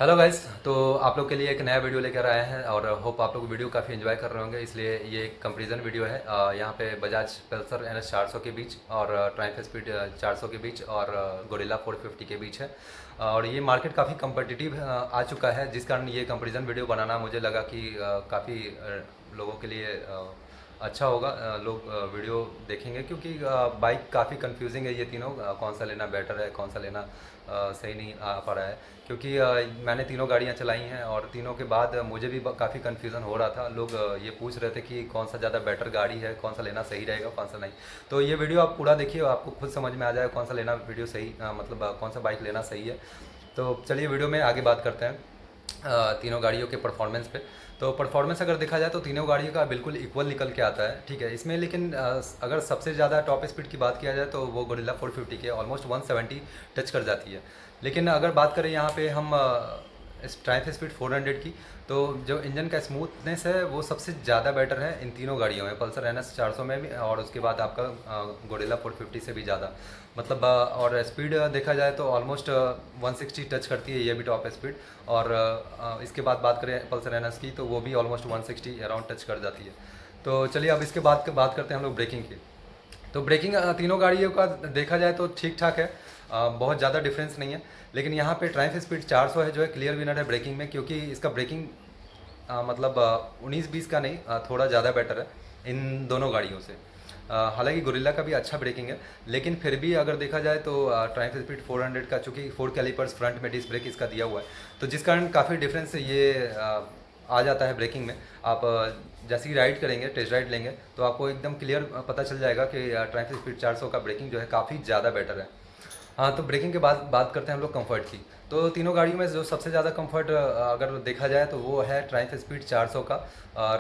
Hello guys. तो आप लोग के लिए एक नया वीडियो लेकर आए हैं और होप आप लोग वीडियो काफ़ी एंजॉय कर रहे होंगे, इसलिए ये एक कंपैरिजन वीडियो है। यहाँ पे बजाज पल्सर NS 400 के बीच और ट्रायम्फ स्पीड 400 के बीच और गोरिल्ला 450 के बीच है। और ये मार्केट काफ़ी कम्पिटिटिव आ चुका है, जिस कारण ये कंपैरिजन वीडियो बनाना मुझे लगा कि काफ़ी लोगों के लिए अच्छा होगा। लोग वीडियो देखेंगे क्योंकि बाइक काफ़ी कंफ्यूजिंग है ये तीनों। कौन सा लेना बेटर है, कौन सा लेना सही नहीं आ पा रहा है, क्योंकि मैंने तीनों गाड़ियाँ चलाई हैं और तीनों के बाद मुझे भी काफ़ी कन्फ्यूज़न हो रहा था। लोग ये पूछ रहे थे कि कौन सा ज़्यादा बेटर गाड़ी है, कौन सा लेना सही रहेगा, कौन सा नहीं। तो ये वीडियो आप पूरा देखिए, आपको खुद समझ में आ जाएगा कौन सा लेना वीडियो सही मतलब कौन सा बाइक लेना सही है। तो चलिए वीडियो में आगे बात करते हैं तीनों गाड़ियों के परफॉर्मेंस पे। तो परफॉर्मेंस अगर देखा जाए तो तीनों गाड़ियों का बिल्कुल इक्वल निकल के आता है, ठीक है इसमें। लेकिन अगर सबसे ज़्यादा टॉप स्पीड की बात किया जाए तो वो गोरिल्ला 450 के ऑलमोस्ट 170 टच कर जाती है। लेकिन अगर बात करें यहाँ पे हम इस ट्रायम्फ स्पीड 400 की, तो जो इंजन का स्मूथनेस है वो सबसे ज़्यादा बेटर है इन तीनों गाड़ियों में, पल्सर NS 400 में भी और उसके बाद आपका गोरिल्ला 450 से भी ज़्यादा। मतलब और स्पीड देखा जाए तो ऑलमोस्ट 160 टच करती है ये भी टॉप स्पीड। और इसके बाद बात करें पल्सर NS की, तो वो भी ऑलमोस्ट 160 अराउंड टच कर जाती है। तो चलिए अब इसके बाद बात करते हैं हम लोग ब्रेकिंग की। तो ब्रेकिंग तीनों गाड़ियों का देखा जाए तो ठीक ठाक है, बहुत ज़्यादा डिफरेंस नहीं है। लेकिन यहाँ पे ट्रायम्फ स्पीड 400 है जो है क्लियर विनर है ब्रेकिंग में, क्योंकि इसका ब्रेकिंग मतलब 19-20 का नहीं, थोड़ा ज़्यादा बेटर है इन दोनों गाड़ियों से। हालांकि गोरिल्ला का भी अच्छा ब्रेकिंग है, लेकिन फिर भी अगर देखा जाए तो ट्रायम्फ स्पीड 400 का, चूँकि 4 कैलिपर्स फ्रंट में डिस्क ब्रेक इसका दिया हुआ है, तो जिस कारण काफ़ी डिफरेंस ये आ जाता है ब्रेकिंग में। आप जैसे ही राइड करेंगे, टेस्ट राइड लेंगे, तो आपको एकदम क्लियर पता चल जाएगा कि ट्रायम्फ स्पीड 400 का ब्रेकिंग जो है काफ़ी ज़्यादा बेटर है। हाँ, तो ब्रेकिंग के बाद बात करते हैं हम लोग कंफर्ट की। तो तीनों गाड़ियों में जो सबसे ज़्यादा कंफर्ट अगर देखा जाए तो वो है ट्रायम्फ स्पीड 400 का। और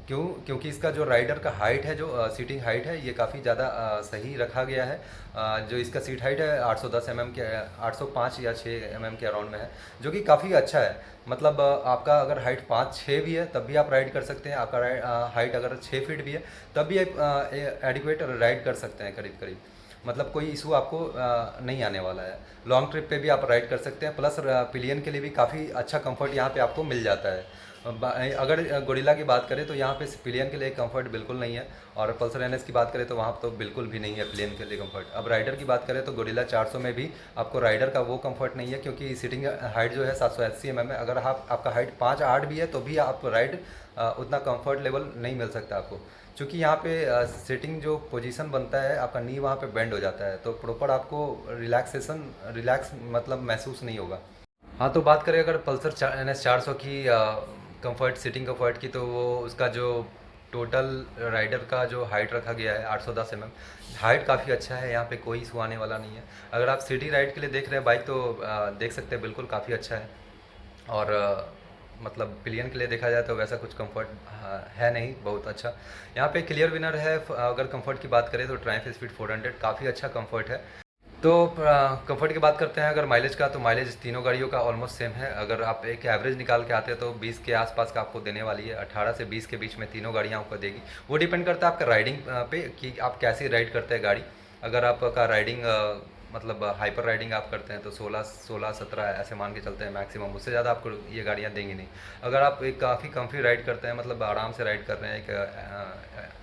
क्योंकि इसका जो राइडर का हाइट है, जो सीटिंग हाइट है, ये काफ़ी ज़्यादा सही रखा गया है। जो इसका सीट हाइट है 810 के 805 या 6 के अराउंड में है, जो कि काफ़ी अच्छा है। मतलब आपका अगर हाइट 5-6 भी है तब भी आप राइड कर सकते हैं, आपका हाइट अगर 6 फीट भी है तब भी आप एडिक्वेट राइड कर सकते हैं करीब करीब। मतलब कोई इशू आपको नहीं आने वाला है। लॉन्ग ट्रिप पे भी आप राइड कर सकते हैं, प्लस पिलियन के लिए भी काफ़ी अच्छा कंफर्ट यहाँ पे आपको मिल जाता है। अगर गोरिल्ला की बात करें तो यहाँ पे पिलियन के लिए कंफर्ट बिल्कुल नहीं है, और पल्सर NS की बात करें तो वहाँ तो बिल्कुल भी नहीं है पिलियन के लिए कंफर्ट। अब राइडर की बात करें तो गोरिल्ला 400 में भी आपको राइडर का वो कंफर्ट नहीं है, क्योंकि सीटिंग हाइट जो है 780 mm है। अगर आपका हाइट 5-8 भी है तो भी आप राइड उतना कंफर्ट लेवल नहीं मिल सकता आपको, क्योंकि यहाँ पे सिटिंग जो पोजीशन बनता है आपका नी वहाँ पे बेंड हो जाता है, तो प्रॉपर आपको रिलैक्स मतलब महसूस नहीं होगा। हाँ, तो बात करें अगर पल्सर NS 400 की कंफर्ट, सीटिंग कंफर्ट की, तो वो उसका जो टोटल राइडर का जो हाइट रखा गया है 810 हाइट काफ़ी अच्छा है, यहाँ पे कोई इशू आने वाला नहीं है। अगर आप सिटी राइड के लिए देख रहे हैं बाइक तो देख सकते हैं बिल्कुल काफ़ी अच्छा है। और मतलब पिलियन के लिए देखा जाए तो वैसा कुछ कंफर्ट है नहीं बहुत अच्छा। यहाँ पे क्लियर विनर है। अगर कंफर्ट की बात करें तो ट्रायम्फ स्पीड 400 काफ़ी अच्छा कंफर्ट है। तो कंफर्ट की बात करते हैं अगर माइलेज का, तो माइलेज तीनों गाड़ियों का ऑलमोस्ट सेम है। अगर आप एक एवरेज निकाल के आते हैं तो 20 के आसपास का आपको देने वाली है, 18 से 20 के बीच में तीनों गाड़ियाँ आपको देगी। वो डिपेंड करता है आपका राइडिंग पे कि आप कैसे राइड करते हैं गाड़ी। अगर आपका राइडिंग मतलब हाइपर राइडिंग आप करते हैं तो 16-17 ऐसे मान के चलते हैं मैक्सिमम, उससे ज़्यादा आपको ये गाड़ियाँ देंगी नहीं। अगर आप एक काफ़ी कम्फी राइड करते हैं, मतलब आराम से राइड कर रहे हैं,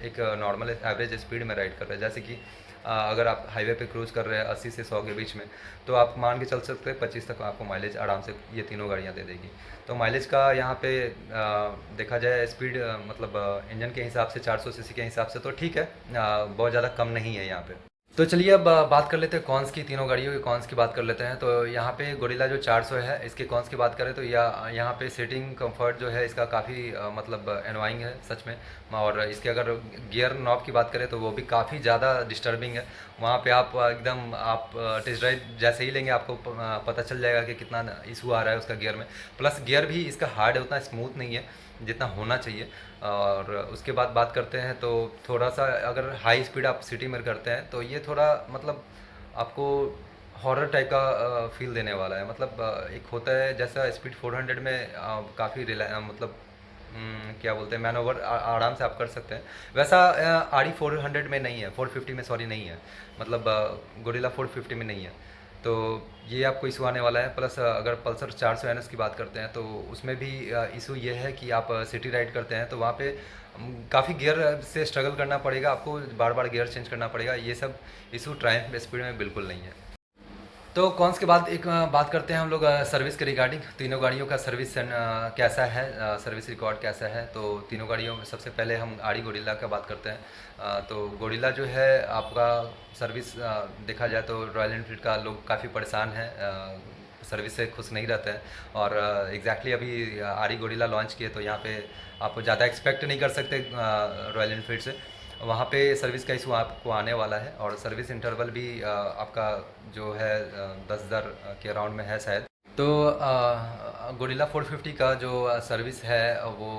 एक नॉर्मल एवरेज स्पीड में राइड कर रहे हैं, जैसे कि अगर आप हाईवे पे क्रूज़ कर रहे हैं 80 से 100 के बीच में, तो आप मान के चल सकते हैं 25 तक आपको माइलेज आराम से ये तीनों गाड़ियाँ दे देगी। तो माइलेज का यहाँ पे देखा जाए स्पीड मतलब इंजन के हिसाब से 400 सीसी के हिसाब से तो ठीक है, बहुत ज़्यादा कम नहीं है यहाँ पे। तो चलिए अब बात कर लेते हैं कॉन्स की, तीनों गाड़ियों के कॉन्स की बात कर लेते हैं। तो यहाँ पे गोरिल्ला जो 400 है इसके कॉन्स की बात करें तो यहाँ पे सीटिंग कंफर्ट जो है इसका काफ़ी मतलब एनवाइंग है सच में। और इसके अगर गियर नॉब की बात करें तो वो भी काफ़ी ज़्यादा डिस्टर्बिंग है। वहाँ पे आप एकदम आप टेस्ट ड्राइव जैसे ही लेंगे आपको पता चल जाएगा कि कितना इशू आ रहा है उसका गियर में। प्लस गियर भी इसका हार्ड है, उतना स्मूथ नहीं है जितना होना चाहिए। और उसके बाद बात करते हैं तो थोड़ा सा अगर हाई स्पीड आप सिटी में करते हैं तो ये थोड़ा मतलब आपको हॉरर टाइप का फील देने वाला है। मतलब एक होता है जैसा स्पीड 400 में काफ़ी मतलब क्या बोलते हैं मैनोवर आराम से आप कर सकते हैं, वैसा RE 400 में नहीं है, 450 में सॉरी नहीं है। मतलब गोरिल्ला 450 में नहीं है। तो ये आपको इशू आने वाला है। प्लस अगर पल्सर 400 NS की बात करते हैं तो उसमें भी इशू ये है कि आप सिटी राइड करते हैं तो वहाँ पे काफ़ी गियर से स्ट्रगल करना पड़ेगा, आपको बार बार गियर चेंज करना पड़ेगा। ये सब इशू ट्रायम्फ स्पीड में बिल्कुल नहीं है। तो कॉन्स के बाद एक बात करते हैं हम लोग सर्विस के रिगार्डिंग। तीनों गाड़ियों का सर्विस कैसा है, सर्विस रिकॉर्ड कैसा है। तो तीनों गाड़ियों में सबसे पहले हम आड़ी गोरिल्ला का बात करते हैं। तो गोरिल्ला जो है आपका सर्विस देखा जाए तो रॉयल एनफील्ड का लोग काफ़ी परेशान हैं, सर्विस से खुश नहीं रहते हैं। और एग्जैक्टली अभी आड़ी गोरिल्ला लॉन्च किए तो यहाँ पे आप ज़्यादा एक्सपेक्ट नहीं कर सकते रॉयल एनफील्ड से। वहाँ पे सर्विस का इशू आपको आने वाला है और सर्विस इंटरवल भी आपका जो है 10,000 के अराउंड में है शायद। तो गोरिल्ला 450 का जो सर्विस है वो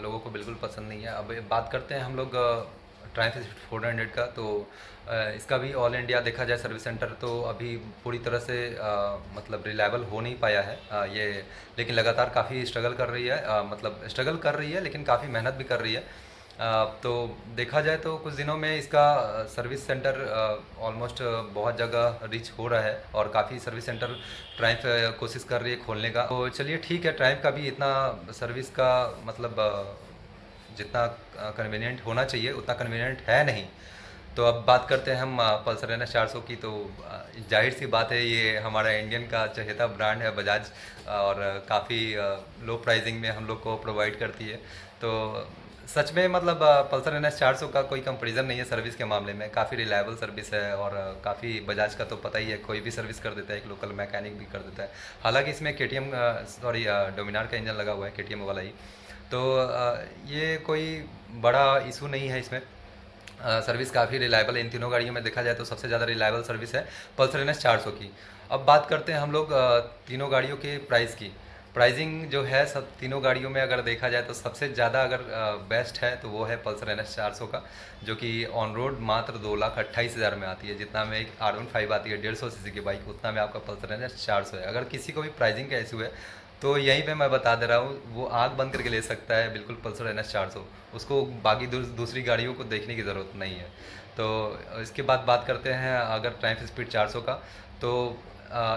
लोगों को बिल्कुल पसंद नहीं है। अब बात करते हैं हम लोग ट्रायम्फ 400 का। तो इसका भी ऑल इंडिया देखा जाए सर्विस सेंटर तो अभी पूरी तरह से मतलब रिलायबल हो नहीं पाया है ये, लेकिन लगातार काफ़ी स्ट्रगल कर रही है, मतलब स्ट्रगल कर रही है लेकिन काफ़ी मेहनत भी कर रही है। तो देखा जाए तो कुछ दिनों में इसका सर्विस सेंटर ऑलमोस्ट बहुत जगह रीच हो रहा है और काफ़ी सर्विस सेंटर ट्रायम्फ कोशिश कर रही है खोलने का। तो चलिए ठीक है, ट्रायम्फ का भी इतना सर्विस का मतलब जितना कन्वीनियंट होना चाहिए उतना कन्वीनियंट है नहीं। तो अब बात करते हैं हम पल्सर NS 400 की। तो जाहिर सी बात है ये हमारा इंडियन का चहेता ब्रांड है बजाज, और काफ़ी लो प्राइसिंग में हम लोग को प्रोवाइड करती है। तो सच में मतलब पल्सर NS 400 का कोई कंपैरिजन नहीं है सर्विस के मामले में। काफ़ी रिलायबल सर्विस है और काफ़ी बजाज का तो पता ही है, कोई भी सर्विस कर देता है, एक लोकल मैकेनिक भी कर देता है। हालांकि इसमें KTM डोमिनार का इंजन लगा हुआ है, KTM वाला ही। तो ये कोई बड़ा इशू नहीं है इसमें। सर्विस काफ़ी रिलायबल है इन तीनों गाड़ियों में। देखा जाए तो सबसे ज़्यादा रिलायबल सर्विस है पल्सर NS 400 की। अब बात करते हैं हम लोग तीनों गाड़ियों के प्राइस की। प्राइसिंग जो है सब तीनों गाड़ियों में अगर देखा जाए तो सबसे ज़्यादा अगर बेस्ट है तो वो है पल्सर NS 400 का, जो कि ऑन रोड मात्र 2,28,000 में आती है। जितना में एक R15 आती है 150 सीसी की बाइक, उतना में आपका पल्सर NS 400 है। अगर किसी को भी प्राइसिंग का इशू है तो यहीं पे मैं बता दे रहा हूँ, वो आँख बंद करके ले सकता है बिल्कुल पल्सर NS 400। उसको बाकी दूसरी गाड़ियों को देखने की ज़रूरत नहीं है। तो इसके बाद बात करते हैं अगर ट्रायम्फ स्पीड 400 का। तो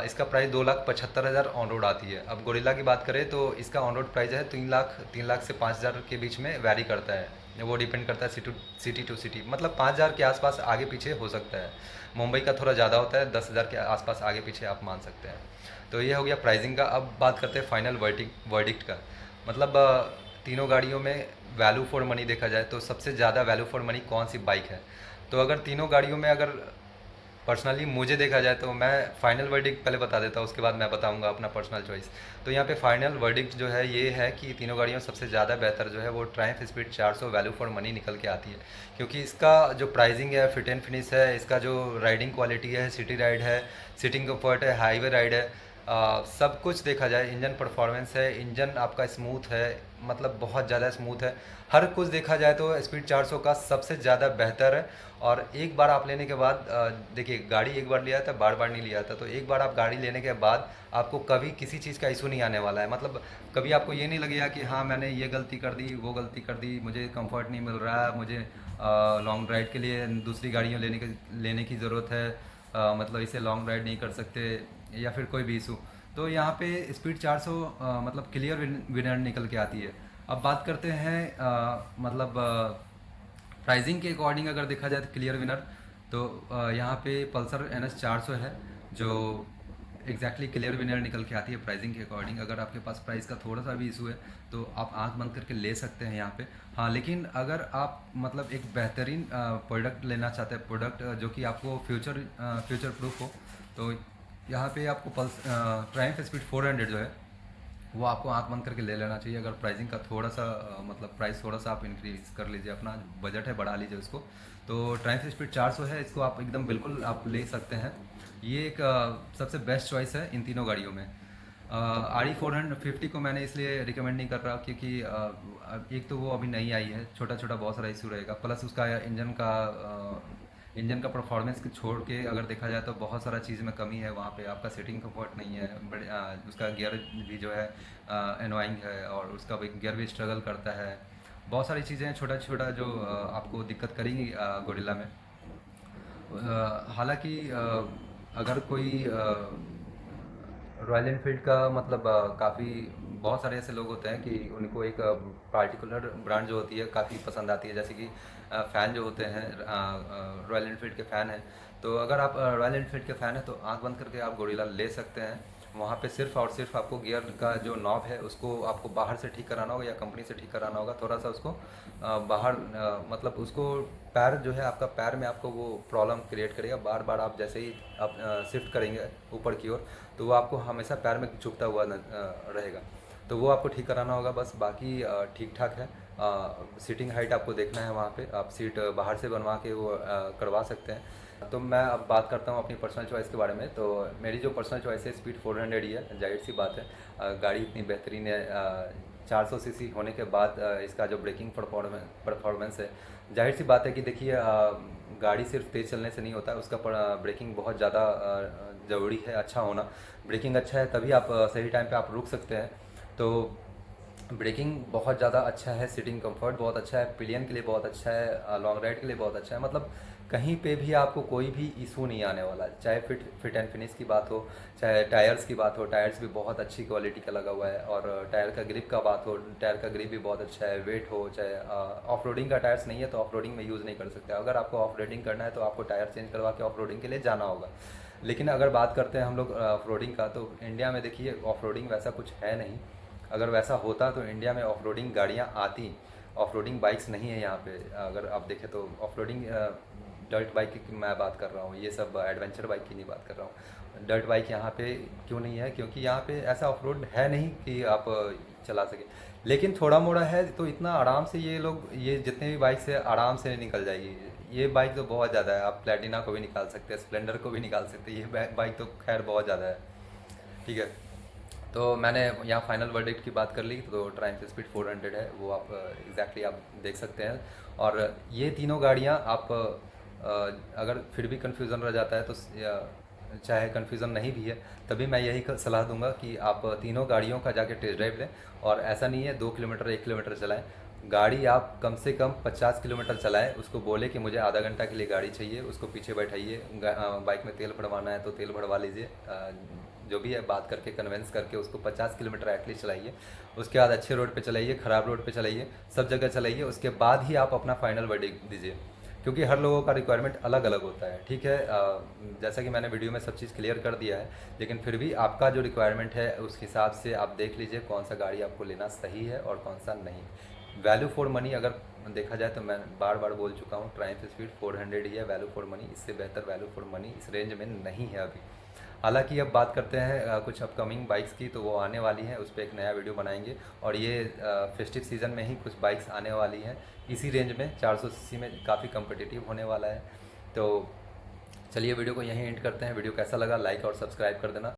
इसका प्राइस 2,75,000 ऑन रोड आती है। अब गोरिल्ला की बात करें तो इसका ऑन रोड प्राइस है 3 लाख से 5,000 के बीच में वैरी करता है। वो डिपेंड करता है सिटी टू सिटी, मतलब 5,000 के आसपास आगे पीछे हो सकता है। मुंबई का थोड़ा ज़्यादा होता है, 10,000 के आसपास आगे पीछे आप मान सकते हैं। तो ये हो गया प्राइसिंग का। अब बात करते हैं फाइनल वर्डिक्ट का। मतलब तीनों गाड़ियों में वैल्यू फॉर मनी देखा जाए तो सबसे ज़्यादा वैल्यू फॉर मनी कौन सी बाइक है। तो अगर तीनों गाड़ियों में अगर पर्सनली मुझे देखा जाए तो मैं फाइनल वर्डिक्ट पहले बता देता हूँ, उसके बाद मैं बताऊँगा अपना पर्सनल चॉइस। तो यहाँ पे फाइनल वर्डिक्ट जो है ये है कि तीनों गाड़ियों सबसे ज़्यादा बेहतर जो है वो Triumph speed 400 value for money निकल के आती है। क्योंकि इसका जो प्राइसिंग है, फिट एंड फिनिश है, इसका जो राइडिंग क्वालिटी है, सिटी राइड है, सीटिंग कंफर्ट है, हाईवे राइड है, सब कुछ देखा जाए, इंजन परफॉर्मेंस है, इंजन आपका स्मूथ है, मतलब बहुत ज़्यादा स्मूथ है। हर कुछ देखा जाए तो स्पीड 400 का सबसे ज़्यादा बेहतर है। और एक बार आप लेने के बाद देखिए, गाड़ी एक बार लिया था, बार बार नहीं लिया था। तो एक बार आप गाड़ी लेने के बाद आपको कभी किसी चीज़ का इशू नहीं आने वाला है। मतलब कभी आपको ये नहीं लगेगा कि हाँ मैंने ये गलती कर दी, वो गलती कर दी, मुझे कंफर्ट नहीं मिल रहा है, मुझे लॉन्ग राइड के लिए दूसरी गाड़ियाँ लेने की ज़रूरत है, मतलब इसे लॉन्ग राइड नहीं कर सकते, या फिर कोई भी इशू। तो यहाँ पे स्पीड 400 मतलब क्लियर विनर निकल के आती है। अब बात करते हैं मतलब प्राइसिंग के अकॉर्डिंग अगर देखा जाए तो क्लियर विनर तो यहाँ पे पल्सर NS 400 है जो एग्जैक्टली क्लियर विनर निकल के आती है प्राइसिंग के अकॉर्डिंग। अगर आपके पास प्राइस का थोड़ा सा भी इशू है तो आप आंख बंद करके ले सकते हैं यहाँ पे। हाँ, लेकिन अगर आप मतलब एक बेहतरीन प्रोडक्ट लेना चाहते हैं, प्रोडक्ट जो कि आपको फ्यूचर प्रूफ हो, तो यहाँ पे आपको ट्रायम्फ स्पीड 400 जो है वो आपको आंख बंद करके ले लेना चाहिए। अगर प्राइसिंग का थोड़ा सा मतलब प्राइस थोड़ा सा आप इंक्रीज कर लीजिए, अपना बजट है बढ़ा लीजिए उसको, तो ट्रायम्फ स्पीड 400 है, इसको आप एकदम बिल्कुल आप ले सकते हैं। ये एक सबसे बेस्ट चॉइस है इन तीनों गाड़ियों में। RE 450 को मैंने इसलिए रिकमेंड नहीं कर रहा क्योंकि एक तो वो अभी नई आई है, छोटा छोटा बहुत सारा इशू रहेगा, प्लस उसका इंजन का परफॉर्मेंस छोड़ के अगर देखा जाए तो बहुत सारा चीज़ में कमी है। वहाँ पे आपका सीटिंग कंफर्ट नहीं है, बड़े उसका गियर भी जो है एनोइंग है, और उसका गियर भी स्ट्रगल करता है। बहुत सारी चीज़ें हैं छोटा छोटा जो आपको दिक्कत करेंगी गोरिल्ला में। हालांकि अगर कोई रॉयल एनफील्ड का मतलब काफ़ी बहुत सारे ऐसे लोग होते हैं कि उनको एक पार्टिकुलर ब्रांड जो होती है काफ़ी पसंद आती है, जैसे कि फ़ैन जो होते हैं रॉयल एनफील्ड के फ़ैन हैं। तो अगर आप रॉयल एनफील्ड के फ़ैन हैं तो आंख बंद करके आप गोरिल्ला ले सकते हैं। वहाँ पे सिर्फ और सिर्फ आपको गियर का जो नॉब है उसको आपको बाहर से ठीक कराना होगा या कंपनी से ठीक कराना होगा। थोड़ा सा उसको बाहर मतलब उसको पैर जो है आपका पैर में आपको वो प्रॉब्लम क्रिएट करेगा। बार बार आप जैसे ही आप शिफ्ट करेंगे ऊपर की ओर तो वो आपको हमेशा पैर में चुभता हुआ रहेगा। तो वो आपको ठीक कराना होगा बस, बाकी ठीक ठाक है। सीटिंग हाइट आपको देखना है, वहाँ पे आप सीट बाहर से बनवा के वो करवा सकते हैं। तो मैं अब बात करता हूँ अपनी पर्सनल चॉइस के बारे में। तो मेरी जो पर्सनल चॉइस है स्पीड 400 ही है, जाहिर सी बात है। गाड़ी इतनी बेहतरीन है, 400 सीसी होने के बाद इसका जो ब्रेकिंग परफॉर्मेंस है, जाहिर सी बात है कि देखिए गाड़ी सिर्फ तेज़ चलने से नहीं होता है, उसका ब्रेकिंग बहुत ज़्यादा ज़रूरी है, अच्छा होना। ब्रेकिंग अच्छा है तभी आप सही टाइम पे आप रुक सकते हैं। तो ब्रेकिंग बहुत ज़्यादा अच्छा है, सीटिंग कंफर्ट बहुत अच्छा है, पिलियन के लिए बहुत अच्छा है, लॉन्ग राइड के लिए बहुत अच्छा है। मतलब कहीं पे भी आपको कोई भी इशू नहीं आने वाला है, चाहे फिट एंड फिनिश की बात हो, चाहे टायर्स की बात हो। टायर्स भी बहुत अच्छी क्वालिटी का लगा हुआ है, और टायर का ग्रिप का बात हो, टायर का ग्रिप भी बहुत अच्छा है। वेट हो, चाहे ऑफ रोडिंग का टायर्स नहीं है तो ऑफ रोडिंग में यूज़ नहीं कर सकते। अगर आपको ऑफ रोडिंग करना है तो आपको टायर चेंज करवा के ऑफ रोडिंग के लिए जाना होगा। लेकिन अगर बात करते हैं हम लोग ऑफ रोडिंग का, तो इंडिया में देखिए ऑफ रोडिंग वैसा कुछ है नहीं। अगर वैसा होता तो इंडिया में ऑफ रोडिंग गाड़ियाँ आती। ऑफ रोडिंग बाइक्स नहीं है यहाँ पे। अगर आप देखें तो ऑफ रोडिंग डर्ट बाइक की मैं बात कर रहा हूँ, ये सब एडवेंचर बाइक की नहीं बात कर रहा हूँ। डर्ट बाइक यहाँ पे क्यों नहीं है? क्योंकि यहाँ पे ऐसा ऑफ रोड है नहीं कि आप चला सकें। लेकिन थोड़ा मोड़ा है तो इतना आराम से ये लोग, ये जितने भी बाइक से आराम से निकल जाएगी। ये बाइक तो बहुत ज़्यादा है, आप प्लेटिना को भी निकाल सकते हैं, स्प्लेंडर को भी निकाल सकते हैं। ये बाइक तो खैर बहुत ज़्यादा है। ठीक है, तो मैंने यहाँ फाइनल वर्डिक्ट की बात कर ली। तो ट्रायम्फ स्पीड 400 है, वो आप एग्जैक्टली आप देख सकते हैं। और ये तीनों गाड़ियाँ आप अगर फिर भी कन्फ्यूज़न रह जाता है तो चाहे कन्फ्यूज़न नहीं भी है तभी मैं यही सलाह दूंगा कि आप तीनों गाड़ियों का जाके टेस्ट ड्राइव लें। और ऐसा नहीं है 2 किलोमीटर 1 किलोमीटर चलाएं, गाड़ी आप कम से कम 50 किलोमीटर चलाएं। उसको बोले कि मुझे आधा घंटा के लिए गाड़ी चाहिए, उसको पीछे बैठाइए। बाइक में तेल भरवाना है तो तेल भरवा लीजिए, जो भी है बात करके कन्वेंस करके उसको 50 किलोमीटर एटलीस्ट चलाइए। उसके बाद अच्छे रोड पे चलाइए, ख़राब रोड पे चलाइए, सब जगह चलाइए। उसके बाद ही आप अपना फाइनल वर्डिक्ट दीजिए, क्योंकि हर लोगों का रिक्वायरमेंट अलग अलग होता है। ठीक है, जैसा कि मैंने वीडियो में सब चीज़ क्लियर कर दिया है, लेकिन फिर भी आपका जो रिक्वायरमेंट है उस हिसाब से आप देख लीजिए कौन सा गाड़ी आपको लेना सही है और कौन सा नहीं। वैल्यू फॉर मनी अगर देखा जाए तो मैं बार बार बोल चुका हूँ, ट्रायम्फ स्पीड 400 ही है वैल्यू फॉर मनी। इससे बेहतर वैल्यू फॉर मनी इस रेंज में नहीं है अभी। हालांकि अब बात करते हैं कुछ अपकमिंग बाइक्स की, तो वो आने वाली हैं, उस पर एक नया वीडियो बनाएंगे। और ये फेस्टिव सीज़न में ही कुछ बाइक्स आने वाली हैं इसी रेंज में, 400 सीसी में, काफ़ी कम्पिटिटिव होने वाला है। तो चलिए वीडियो को यहीं एंड करते हैं। वीडियो कैसा लगा लाइक और सब्सक्राइब कर देना।